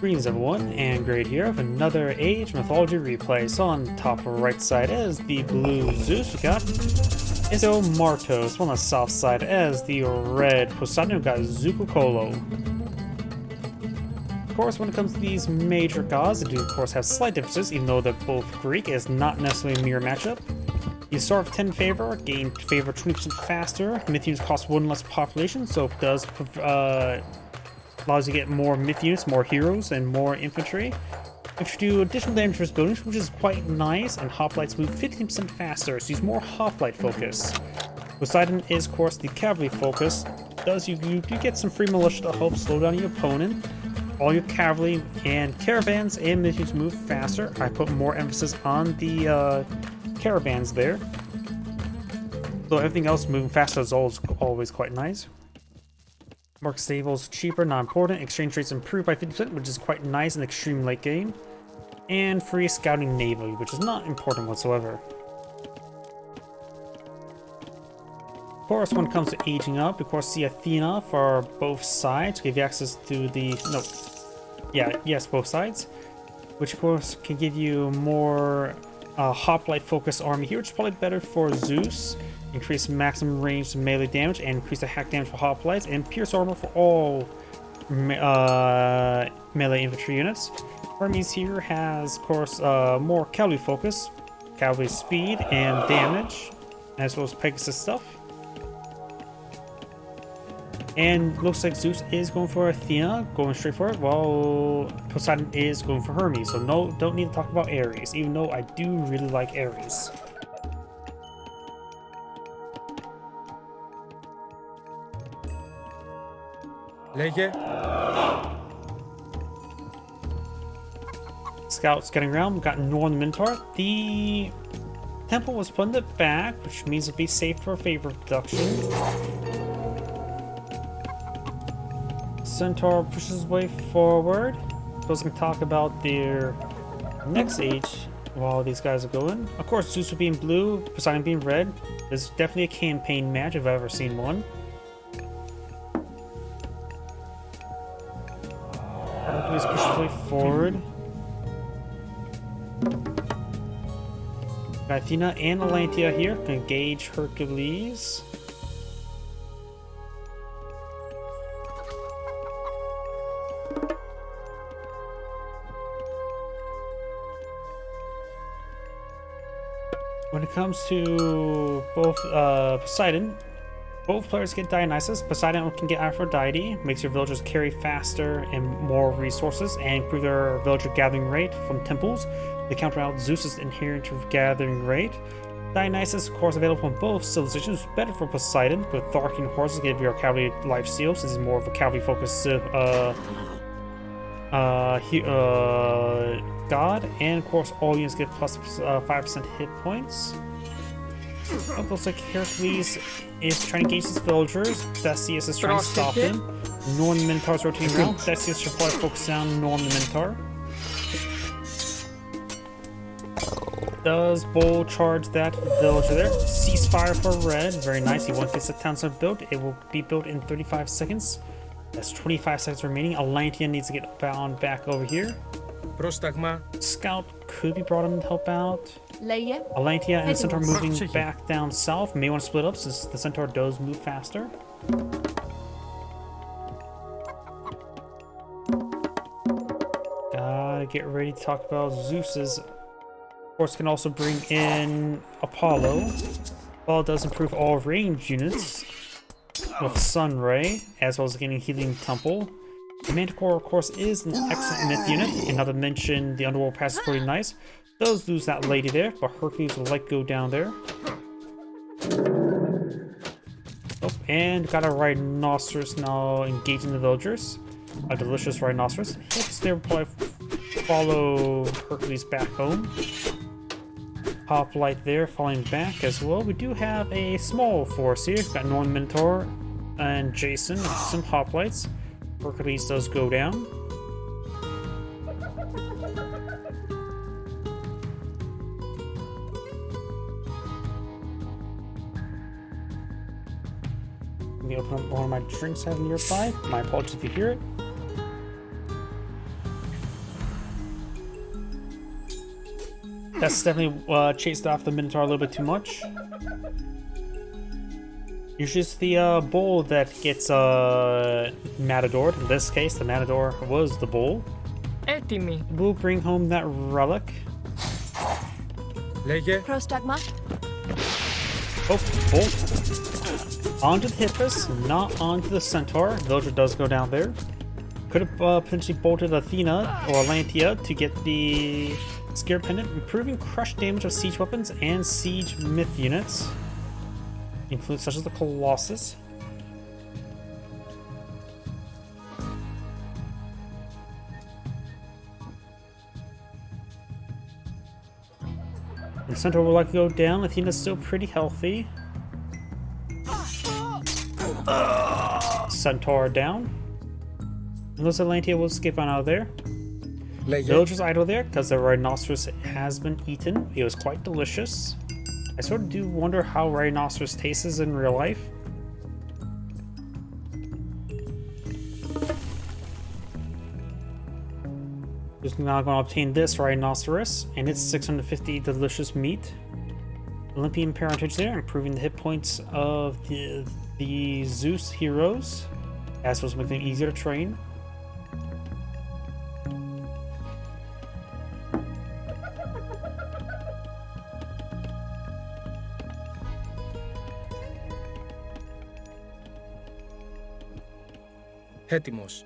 Greetings everyone, and Great here with another Age Mythology Replay. So on the top right side is the blue Zeus, we got Eisomarto. So on the south side is the red Poseidon, we got Zuccolo. Of course, when it comes to these major gods, they do of course have slight differences, even though they're both Greek, is not necessarily a mirror matchup. You start with 10 favor, gain favor 20% faster. Myth units cost 1 less population, so it does allows you to get more myth units, more heroes, and more infantry. If you do additional damage for buildings, which is quite nice, and hoplites move 15% faster, so use more hoplite focus. Poseidon is, of course, the cavalry focus. You do get some free militia to help slow down your opponent. All your cavalry and caravans and myth units move faster. I put more emphasis on the caravans there. So everything else moving faster is always quite nice. Mark stables cheaper, not important. Exchange rates improved by 50%, which is quite nice in extreme late game. And free scouting navy, which is not important whatsoever. Of course, when it comes to aging up, of course, see Athena for both sides, give you access to the both sides, which of course can give you more hoplite focused army here, which is probably better for Zeus. Increase maximum range melee damage and increase the hack damage for hoplites, and pierce armor for all melee infantry units. Hermes here has, of course, more cavalry focus, cavalry speed and damage, as well as Pegasus stuff. And looks like Zeus is going for Athena, going straight for it, while Poseidon is going for Hermes. So no, don't need to talk about Ares, even though I do really like Ares. Scouts getting around. We got Northern Minotaur. The temple was put in the back, which means it'll be safe for favor production. Centaur pushes his way forward. Those can talk about their next age while these guys are going. Of course, Zeus will be in blue, Poseidon being red. This is definitely a campaign match if I've ever seen one. Hercules pushes his way forward. Got Athena and Atlantia here can engage Hercules. When it comes to both Poseidon, both players get Dionysus. Poseidon can get Aphrodite, makes your villagers carry faster and more resources, and improve their villager gathering rate from temples. They counter out Zeus's inherent gathering rate. Dionysus, of course, available on both civilizations, better for Poseidon, with Tharkian horses give your cavalry life steal, since it's more of a cavalry focused god, and of course all units get plus 5% hit points. It looks like Hercules is trying to engage his villagers. Theseus is trying to stop him. Northern Minotaur's rotating around. Theseus should probably focus down Northern Minotaur. Does Bull charge that villager there? Ceasefire for red. Very nice. He wants to get the town center built. It will be built in 35 seconds. That's 25 seconds remaining. Atlantia needs to get bound back over here. Scout could be brought in to help out. Atlantia and the Centaur moving back down south. May want to split up since the Centaur does move faster. Gotta get ready to talk about Zeus's. Of course, can also bring in Apollo. Apollo does improve all range units with Sun Ray, as well as getting Healing Temple. The Manticore, of course, is an excellent myth unit, and not to mention the Underworld Pass is pretty nice. Does lose that lady there, but Hercules will go down there. Oh, and got a rhinoceros now engaging the villagers. A delicious rhinoceros. Hits there will probably follow Hercules back home. Hoplite there, falling back as well. We do have a small force here. Got Northern Minotaur and Jason with some hoplites. Hercules does go down. Let me open up one of my drinks I have nearby. My apologies if you hear it. That's definitely chased off the Minotaur a little bit too much. Usually it's the bull that gets matadored. In this case, the matador was the bull. We'll bring home that relic. Prostagma. Oh, bull. Onto the Hippus, not onto the Centaur. Villager does go down there. Could have potentially bolted Athena or Atlantia to get the Scare Pendant, improving crush damage of siege weapons and siege myth units, including such as the Colossus. The Centaur will likely go down. Athena's still pretty healthy. Centaur down. And those Atlantia will skip on out of there. Villagers idle there because the rhinoceros has been eaten. It was quite delicious. I sort of do wonder how rhinoceros tastes in real life. Just now going to obtain this rhinoceros and its 650 delicious meat. Olympian parentage there, improving the hit points of the Zeus heroes. That's supposed to make them easier to train. Έτοιμος.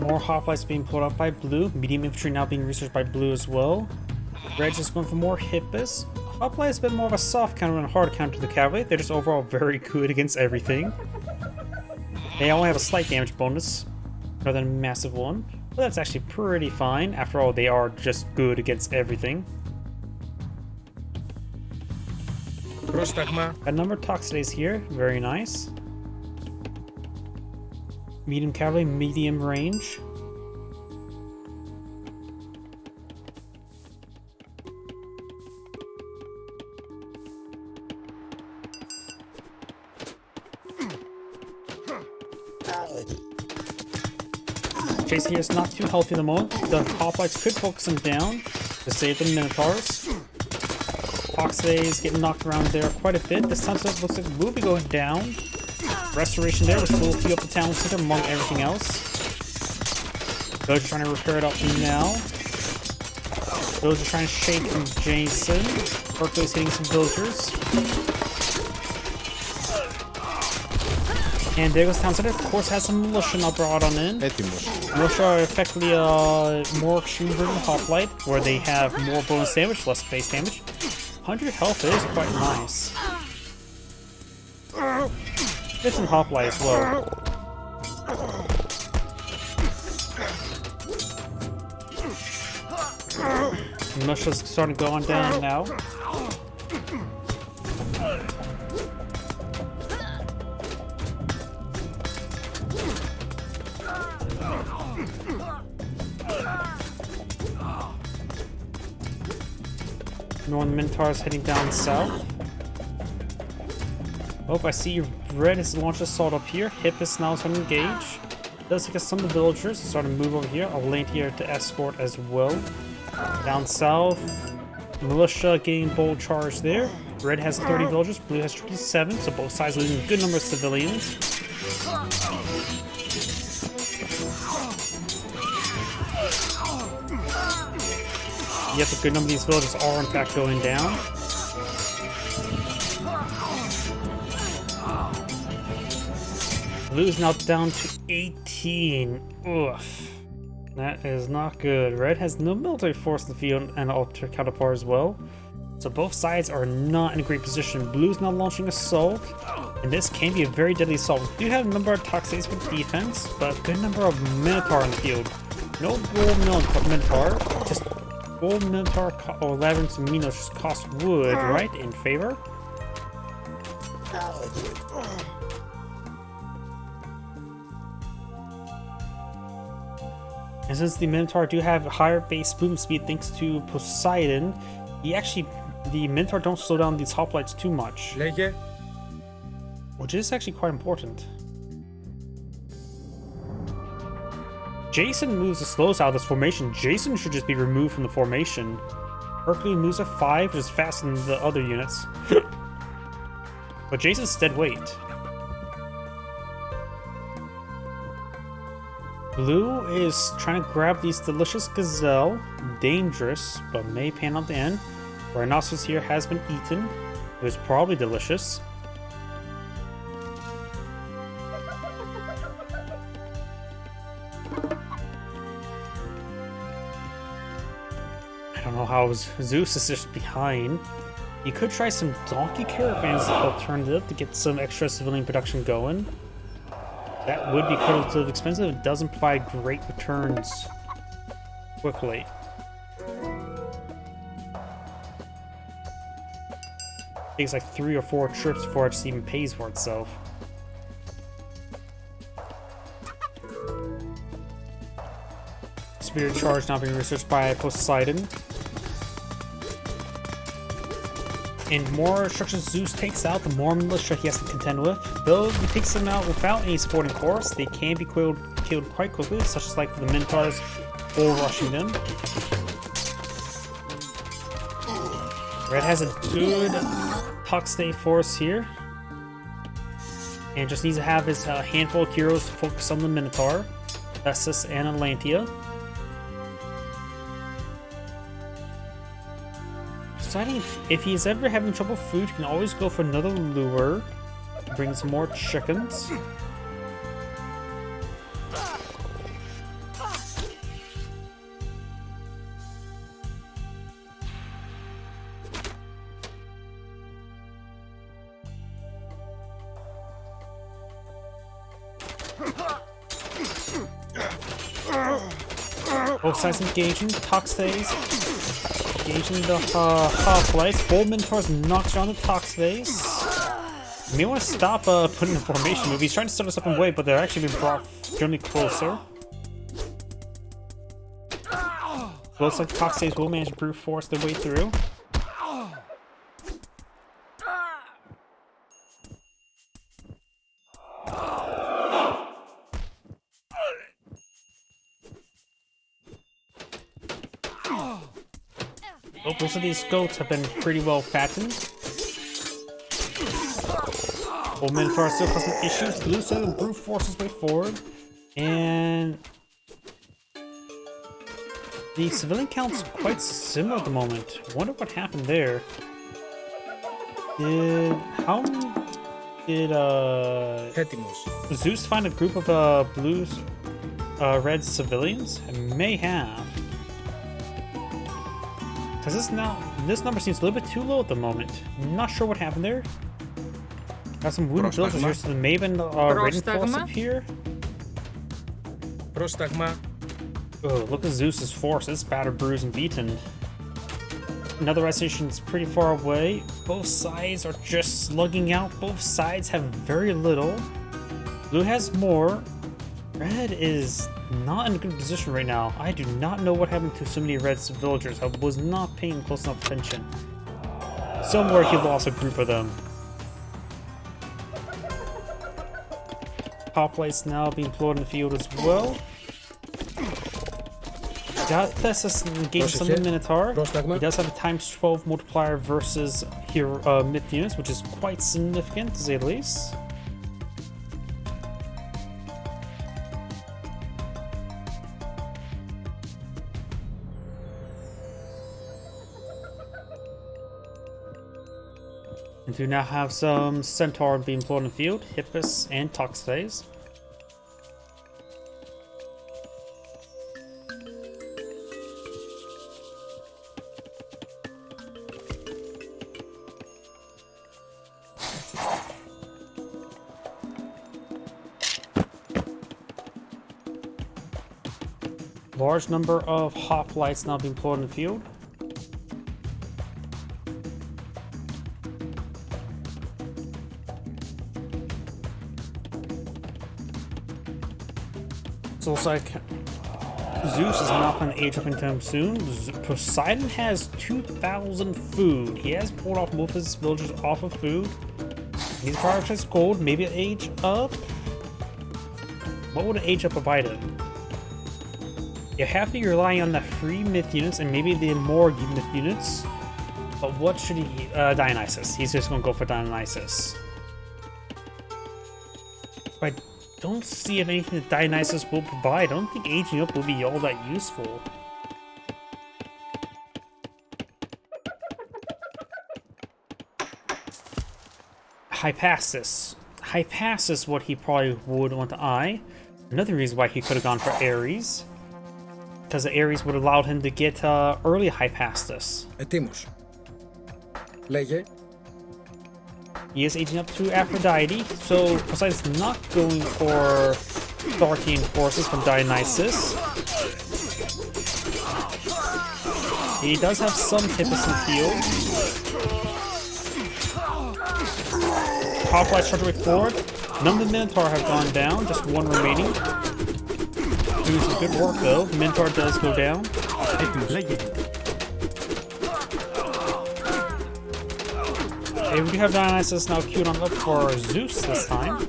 More hoplites being pulled up by blue. Medium infantry now being researched by blue as well. Red just going for more Hippus. Hoplite has been more of a soft counter and a hard counter to the cavalry. They're just overall very good against everything. They only have a slight damage bonus rather than a massive one. But that's actually pretty fine. After all, they are just good against everything. Πρόσταγμα. A number of Toxidays here. Very nice. Medium cavalry, medium range. Chase here is not too healthy at the moment. The hoplites could focus him down to save the Minotaurs. Toxidays getting knocked around there quite a bit. This time it looks like we'll be going down. Restoration there, which will heal up the town center among everything else. Those are trying to repair it up now. Those are trying to shake Jason. Hercules hitting some villagers. And there goes town center. Of course, has some militia now brought on in. Militia are effectively more extreme version of Hoplite, where they have more bonus damage, less base damage. 100 health is quite nice. There's some Hoplite as well. Militia's starting to go on down now. Northern Minotaurs heading down south. Oh, I see Red has launched assault up here. Hippus now starting to engage. Does take us some of the villagers starting to move over here. Atlantia to escort as well. Down south, militia getting bold charge there. Red has 30 villagers, blue has 27, so both sides losing a good number of civilians. Yet a good number of these villagers are in fact going down. Blue is now down to 18. Oof. That is not good. Red has no military force in the field and alter counterpart as well. So both sides are not in a great position. Blue's now launching assault, and this can be a very deadly assault. We do have a number of Toxidays for defense, but a good number of Minotaur in the field. No gold Minotaur, just gold Minotaur or Labyrinth Minos just cost wood, right, in favor? And since the Minotaur do have higher base movement speed thanks to Poseidon, the Minotaur don't slow down these hoplites too much. Which is actually quite important. Jason moves the slowest out of this formation. Jason should just be removed from the formation. Hercules moves at 5, which is faster than the other units. But Jason's dead weight. Blue is trying to grab these delicious gazelle. Dangerous, but may pan out the end. Rhinoceros here has been eaten. It was probably delicious. I don't know how Zeus is just behind. You could try some donkey caravans as an alternative to get some extra civilian production going. That would be quite expensive. It doesn't provide great returns quickly. It takes like 3 or 4 trips before it just even pays for itself. Spirit Charge now being researched by Poseidon. And the more structures Zeus takes out, the more militia he has to contend with. Though he takes them out without any supporting force, they can be killed quite quickly, such as like the Minotaurs bull rushing them. Red has a good Tuxtay force here. And just needs to have his handful of heroes to focus on the Minotaur, Essus, and Atlantia. Deciding if he's ever having trouble with food, he can always go for another lure to bring some more chickens. Both sides engaging, Tuxtays engaging the hoplites. Full Minotaurs knocks down the Tuxtays. You may want to stop putting in formation move. He's trying to start us up in way, but they're actually being brought generally closer. Looks like Tuxtays will manage to brute force their way through. Most of these goats have been pretty well fattened. Old Minotaur still has some issues. Blue still brute force his way forward. And the civilian count's quite similar at the moment. I wonder what happened there. Did Zeus find a group of red civilians? It may have. Because this number seems a little bit too low at the moment. I'm not sure what happened there. Got some wounded villagers here, so there may have been raiding force up here. Oh, look at Zeus's force. It's battered, bruised, and beaten. Another red station is pretty far away. Both sides are just slugging out. Both sides have very little. Blue has more. Red is not in a good position right now. I do not know what happened to so many red villagers. I was not paying close enough attention. Somewhere he lost a group of them. Hoplites now being deployed in the field as well. That's just engaged some of the Minotaur. He does have a times 12 multiplier versus here myth units, which is quite significant to say the least. And do now have some Centaur being employed in the field, Hippus and Tuxtays. Large number of hoplites now being employed in the field. So it's like Zeus is not going to age up anytime soon. Poseidon has 2,000 food. He has pulled off most of his villagers off of food. He's prioritized gold. Maybe age up. What would an age up provide him? You have to be relying on the free myth units and maybe the more myth units. But what should he... Dionysus. He's just gonna go for Dionysus. But I don't see if anything that Dionysus will provide. I don't think aging up will be all that useful. Hypasus. Hypasus, what he probably would want to eye. Another reason why he could have gone for Ares. Because the Ares would have allowed him to get early Hypasus. Ετοίμος. Λέγε. He is aging up to Aphrodite, so Poseidon's not going for Spartan forces from Dionysus. He does have some Hippus in the field. Top right start way forward. None of the Minotaur have gone down, just one remaining. Doing some good work though. Minotaur does go down. Okay, we do have Dionysus now queued on up for Zeus this time.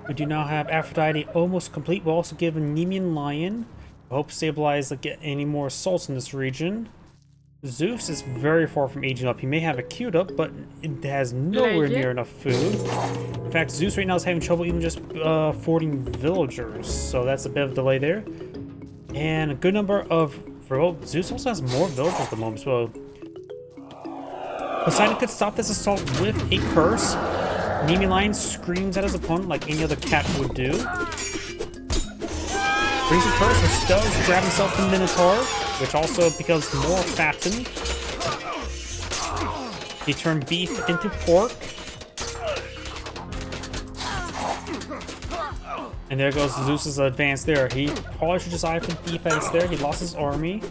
We do now have Aphrodite almost complete. We'll also give a Nemean Lion. I hope to stabilize to get any more assaults in this region. Zeus is very far from aging up. He may have it queued up, but it has nowhere near enough food. In fact, Zeus right now is having trouble even just affording villagers, so that's a bit of a delay there. And a good number of... Well, Zeus also has more villagers at the moment, so... Poseidon could stop this assault with a curse. Nemean Lion screams at his opponent like any other cat would do. Brings a curse, which does grab himself the Minotaur, which also becomes more fattened. He turned beef into pork. And there goes Zeus's advance there. He probably should just eye for defense there. He lost his army.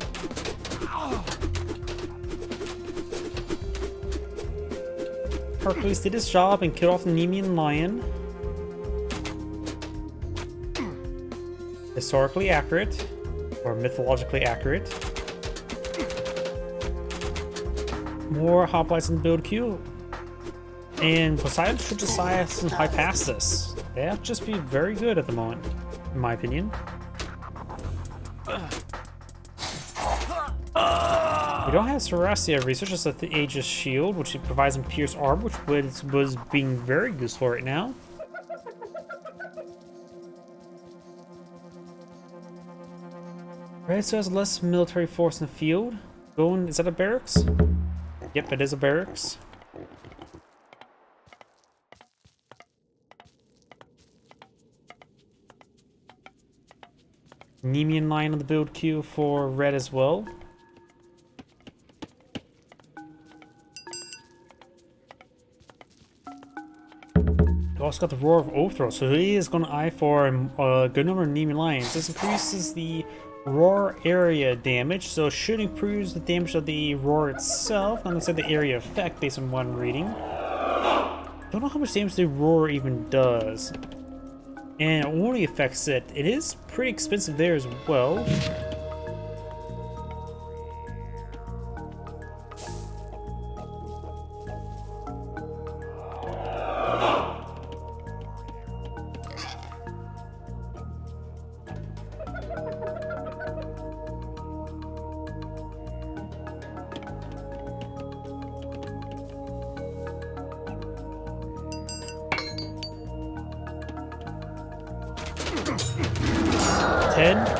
Hercules did his job and killed off the Nemean Lion. Historically accurate, or mythologically accurate. More hoplites in the build queue. And Poseidon should just eye some Hypasus. That'd just be very good at the moment, in my opinion. We don't have Cerastia research, just the Aegis Shield, which provides him Pierce Armor, which was being very useful right now. Right, so has less military force in the field. Going, is that a barracks? Yep, it is a barracks. Nemean Lion on the build queue for red as well. Also got the Roar of Overthrow, so he is going to eye for a good number of Nemean Lions. This increases the Roar area damage, so it should improve the damage of the Roar itself. I'm going to say the area effect based on one reading. Don't know how much damage the Roar even does. And it only affects it. It is pretty expensive there as well.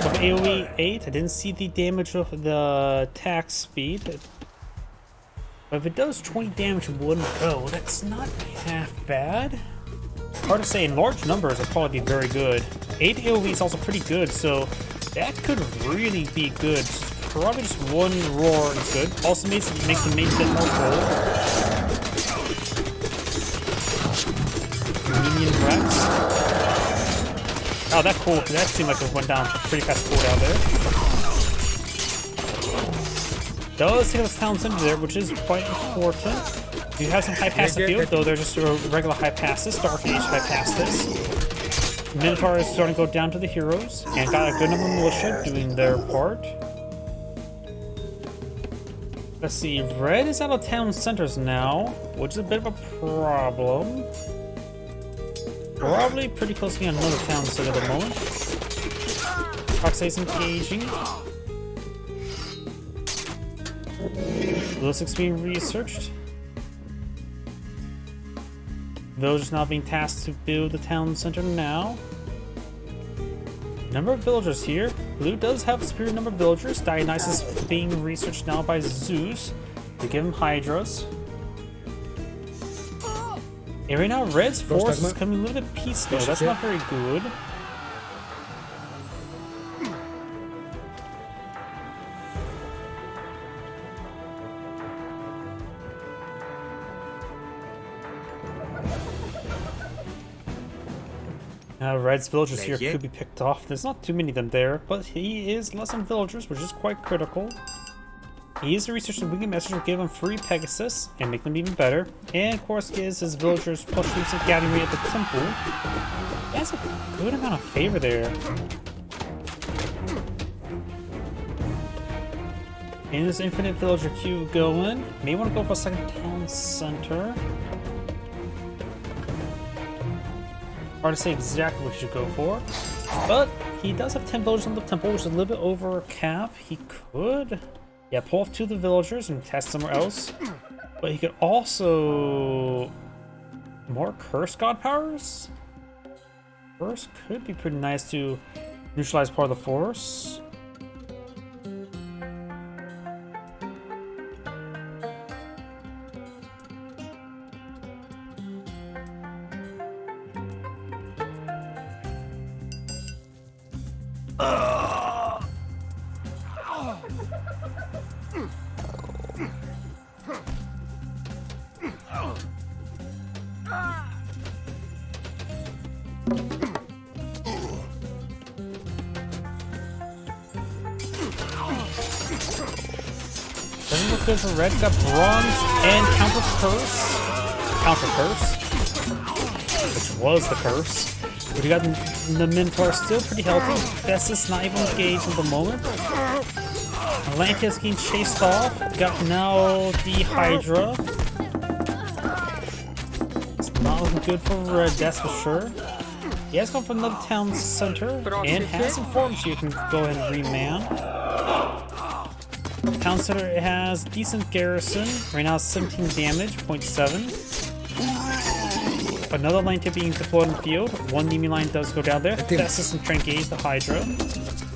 Of AoE 8. I didn't see the damage of the attack speed. But if it does 20 damage in one go, that's not half bad. Hard to say, in large numbers it'll probably be very good. 8 AoE is also pretty good, so that could really be good. Probably just one roar is good. Also makes the main bit more cold. Minion Rex. Oh, that cool. That seemed like it went down pretty fast cool down there. Does take the town center there, which is quite important. You have some high pass field, though they're just regular high passes. Dark Age high passes. Minotaur is starting to go down to the heroes, and got a good number of militia doing their part. Let's see, red is out of town centers now, which is a bit of a problem. Probably pretty close to being another town center at the moment. Foxay's engaging. Looks like it's being researched. Villagers now being tasked to build the town center now. Number of villagers here. Blue does have a superior number of villagers. Dionysus is being researched now by Zeus to give him hydras. And right now, Red's force is coming a little bit peaceful. That's not very good. Red's villagers here could be picked off. There's not too many of them there, but he is less on villagers, which is quite critical. He is the research and weekly message will give him free Pegasus and make them even better. And of course gives his villagers plus troops and gathering rate at the temple. He has a good amount of favor there. And this infinite villager queue going. May want to go for a second town center. Hard to say exactly what he should go for. But he does have 10 villagers on the temple, which is a little bit over cap. He could... yeah, pull off 2 of the villagers and test somewhere else. But he could also... more curse god powers? Curse could be pretty nice to neutralize part of the force. Doesn't look good for red. Got bronze and counter curse. Counter curse. Which was the curse. But you got the Minotaur still pretty healthy. Festus not even engaged at the moment. Atlantis getting chased off. Got now the Hydra. It's not looking good for red, that's for sure. He has gone for another town center and has informed so you can go ahead and reman. Town center has decent garrison. Right now 17 damage, 0.7. Another line tip being deployed in the field. One enemy line does go down there. That's just some trying to engage the Hydra.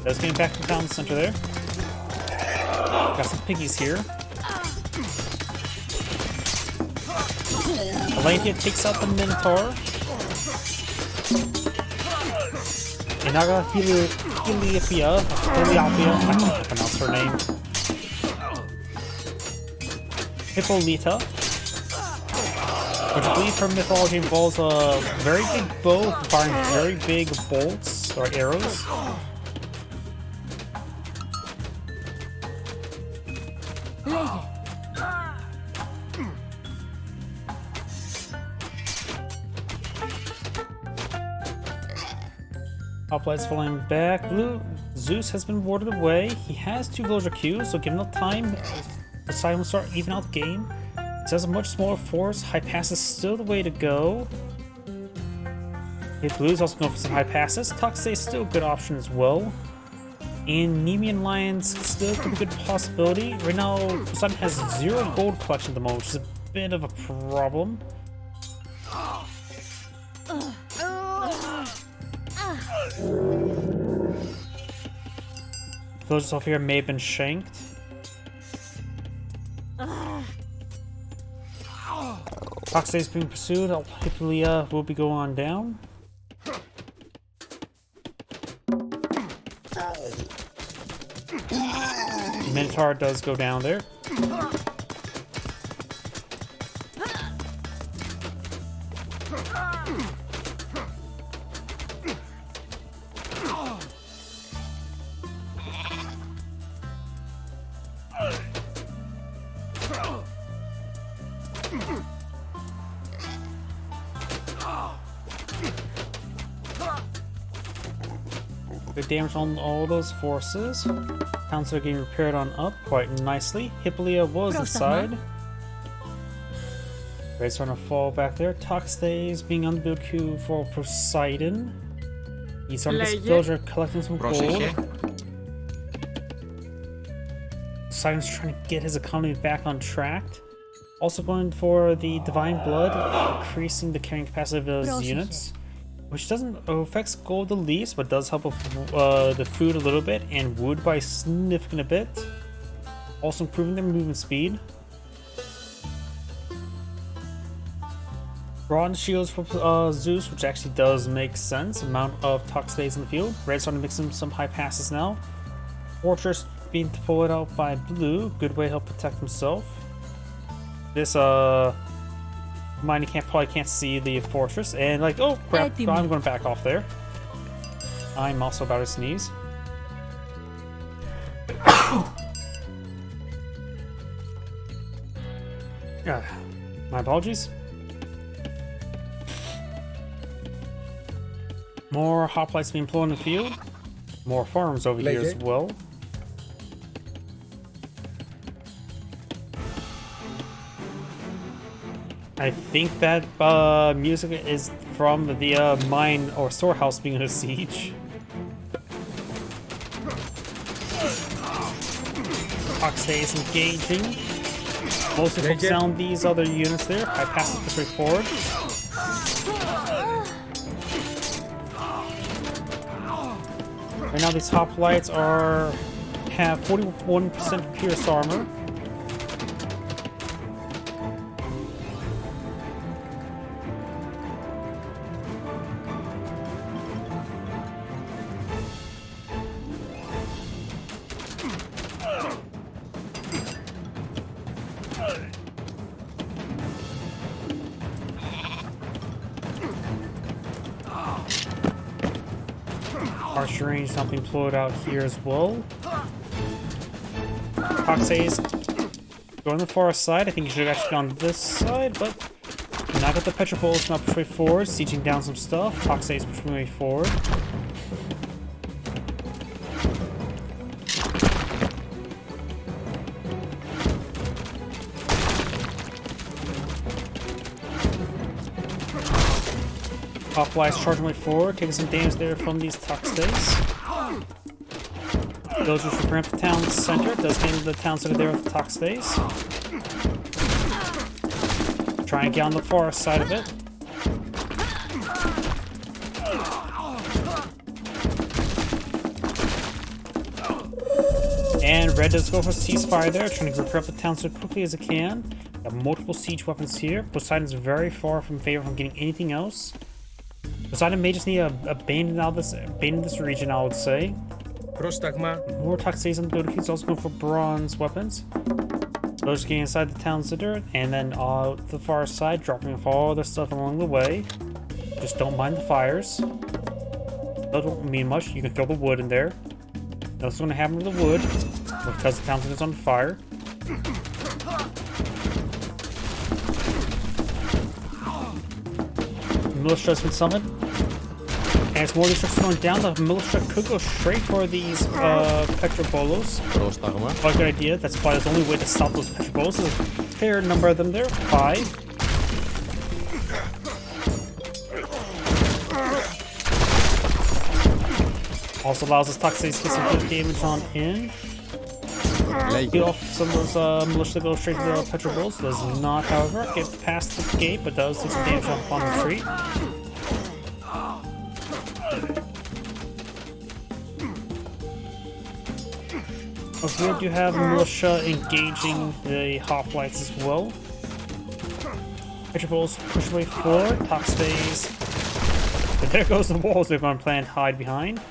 That's getting back to the town center there. Got some piggies here. Atlantia takes out the Minotaur. And now got Heliopia, I can't pronounce her name. Hippolyta, which I believe her mythology involves a very big bow firing very big bolts or arrows. Hoplites falling back. Blue Zeus has been warded away. He has 2 villager queues, so given the time, Poseidon will start even out the game. It has a much smaller force. High pass is still the way to go. If Blue's also going for some high passes, Toxay is still a good option as well. And Nemean Lions still could be a good possibility. Right now, Poseidon has 0 gold collection at the moment, which is a bit of a problem. Villagers off here may have been shanked. Toxay is being pursued. Hippolyta will be going on down. Minotaur does go down there. Good damage on all those forces. Towns are getting repaired on up quite nicely. Hippolyta was inside. Red starting to fall back there. Toxdays being on the build queue for Poseidon. He's on this villager collecting some gold. Poseidon's trying to get his economy back on track. Also going for the Divine Blood, increasing the carrying capacity of his units. Which doesn't affects gold the least, but does help with the food a little bit and wood by a significant bit. Also improving their movement speed. Bronze shields for Zeus, which actually does make sense. Amount of Toxdays in the field. Red's starting to mix in some high passes now. Fortress being deployed out by blue. Good way to help protect himself. This mine probably can't see the fortress, and like, oh crap, I'm going to back off there. I'm also about to sneeze. My apologies. More hoplites being deployed in the field. More farms over here as well. I think that music is from the mine or storehouse being under siege. Toxdays engaging. Mostly focus down these other units there. I pass it straight forward. Right now these hoplites have 41% pierce armor. Archer range something deployed out here as well. Toxdays go on the far side. I think you should have actually gone this side, but now got the Petropolis now push way forward, sieging down some stuff. Toxdays pushing way forward. Hoplites charging way forward, taking some damage there from these Toxdays. Those which will ramp the town center, does handle the town center there with the Toxdays. Try and get on the far side of it. And red does go for ceasefire there, trying to repair up the town so quickly as it can. Got multiple siege weapons here. Poseidon's very far from favor from getting anything else. Poseidon may just need to abandon this region, I would say. More Toxdays on the building. He's also going for bronze weapons. Those getting inside the town center, and then the far side, dropping off all their stuff along the way. Just don't mind the fires. Those won't mean much. You can throw the wood in there. That's what's going to happen with the wood, because the town center is on fire. Militia has been summoned. And as more destruction going down, the militia could go straight for these Petropolos. Quite a good idea. That's probably the only way to stop those Petropolos. There's a fair number of them there. 5. Also allows us Toxdays to get some good damage on in. Get off some of those militia that go straight to the Petropolis. Does not, however, get past the gate, but does take some damage upon retreat. Over here, do you have militia engaging the hoplites as well? Petropolis push way forward. Toxdays. But there goes the walls they've been planned to hide behind.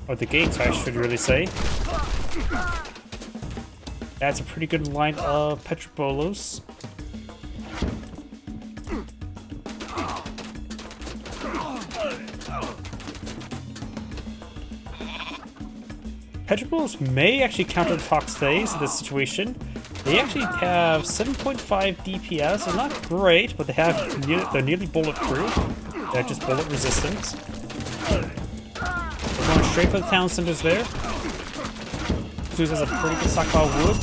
Or the gates, I should really say. That's a pretty good line of Petropolis. Petropolis may actually counter the Toxdays in this situation. They actually have 7.5 DPS. They're not great, but they're nearly bulletproof. They're just bullet resistant. They're going straight for the town centers there. Zeus has a pretty good stockpile of wood.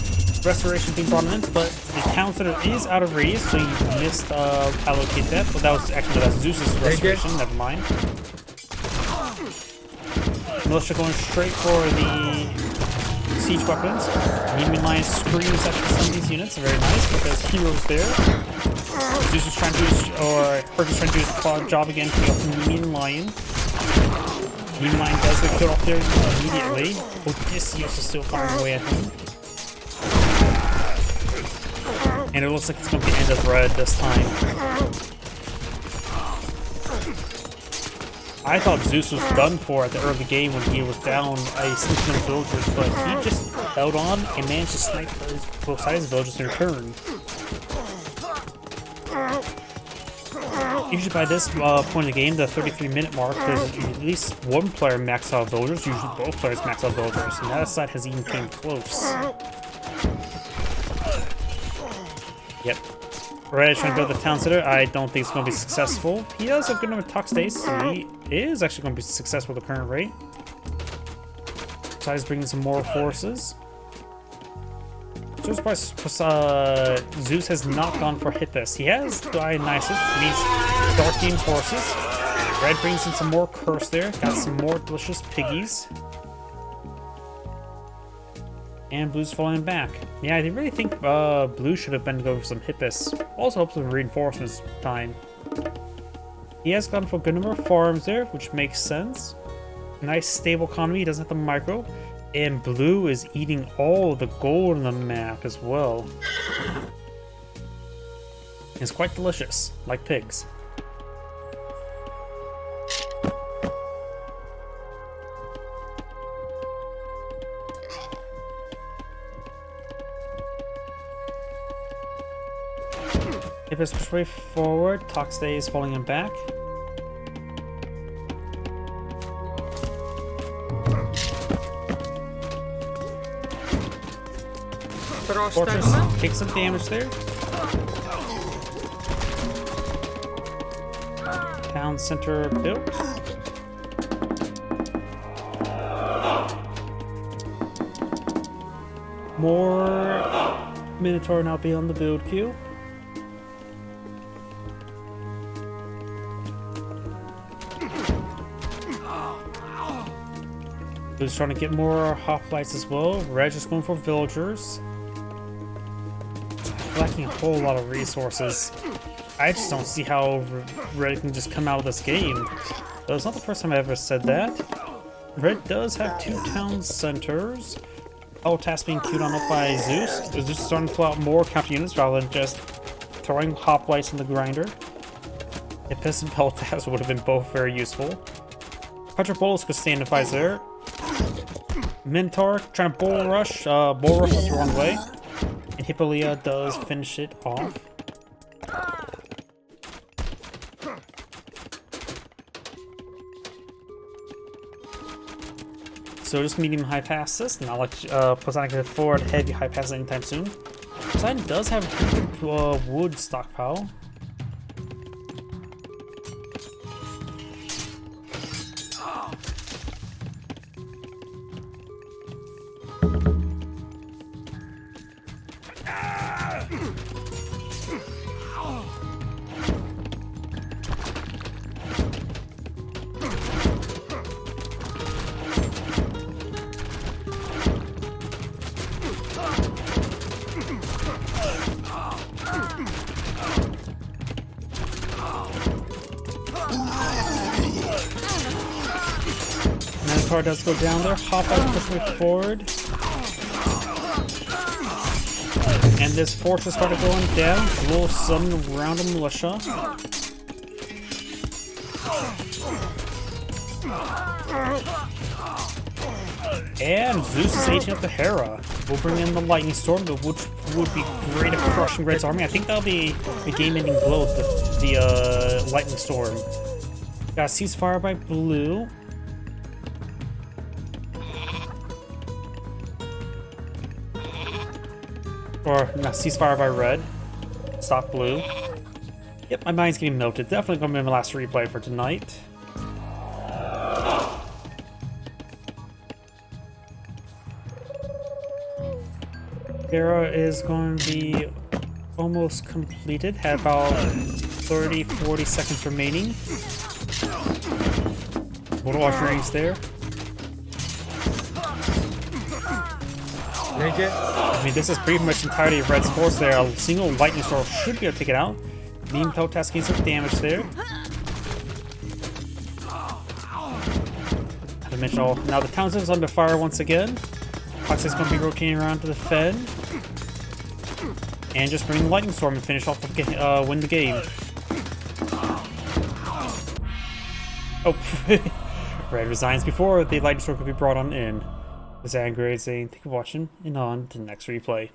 Restoration being brought in, but the town center is out of radius, so you missed allocate that. But that was actually Zeus's restoration. Never mind. Militia going straight for the siege weapons. Enemy line screams at some of these units. Very nice, but there's heroes there. Zeus is trying to do his, or Hercules trying to do his job again, to off the Nemean lion. Nemean lion does get killed off there immediately. Odysseus is still firing away at him. And it looks like it's going to be end of red this time. I thought Zeus was done for at the early game when he was down a sneaking of villagers, but he just held on and managed to snipe both sides of villagers in return. Usually by this point in the game, the 33-minute mark, there's at least one player maxed out villagers, usually both players maxed out villagers, and that side has even came close. Yep. Red trying to build the town center. I don't think it's going to be successful. He does have good number of talk states, so he is actually going to be successful at the current rate. So he's bringing some more forces. Zeus has not gone for Hippus. He has Dionysus, these Dark Demon forces. Red brings in some more curse there. Got some more delicious piggies. And Blue's falling back. Yeah, I really think Blue should have been going for some Hippus. Also helps with reinforcements time. He has gone for a good number of farms there, which makes sense. Nice stable economy, he doesn't have the micro. And Blue is eating all the gold on the map as well. It's quite delicious, like pigs. Hippus push way forward, Talk stays falling him back. Fortress takes some damage there. Town center built. More Minotaur now be on the build queue. Who's trying to get more hoplites as well. Red just going for villagers. Lacking a whole lot of resources. I just don't see how Red can just come out of this game. That's not the first time I ever said that. Red does have 2 town centers. Peltas being queued on up by Zeus. Zeus is starting to pull out more counter units rather than just throwing hoplites in the grinder. Hippus and Peltas would have been both very useful. Petropolis could stand if I was there. Minotaur trying to bull rush. Bull rush is the wrong way. And Hippolyta does finish it off. So just medium high passes. Not like Poseidon can afford heavy high passes anytime soon. Poseidon does have a pretty good wood stockpile. Minotaur does go down there. Hopeye pushing it forward. And this fortress started going down. We'll summon around a militia. And Zeus is aging up the Hera. We'll bring in the lightning storm, which would be great at crushing Red's army. I think that'll be a game-ending blow, the lightning storm. Got a ceasefire by Blue. Or not, ceasefire by Red. Stop Blue. Yep, my mind's getting melted. Definitely gonna be my last replay for tonight. era is going to be almost completed. Had about 30-40 seconds remaining. Little archeries there. Λέγε. I mean, this is pretty much entirely of Red's force there. A single lightning storm should be able to take it out. Neem Peltas gains some damage there. Not to mention, now the Townsend's under fire once again. Fox's going to be rotating around to defend. And just bring the lightning storm and finish off the win the game. Oh, Red resigns before the lightning storm could be brought on in. This is Angry saying thank you for watching, and on to the next replay.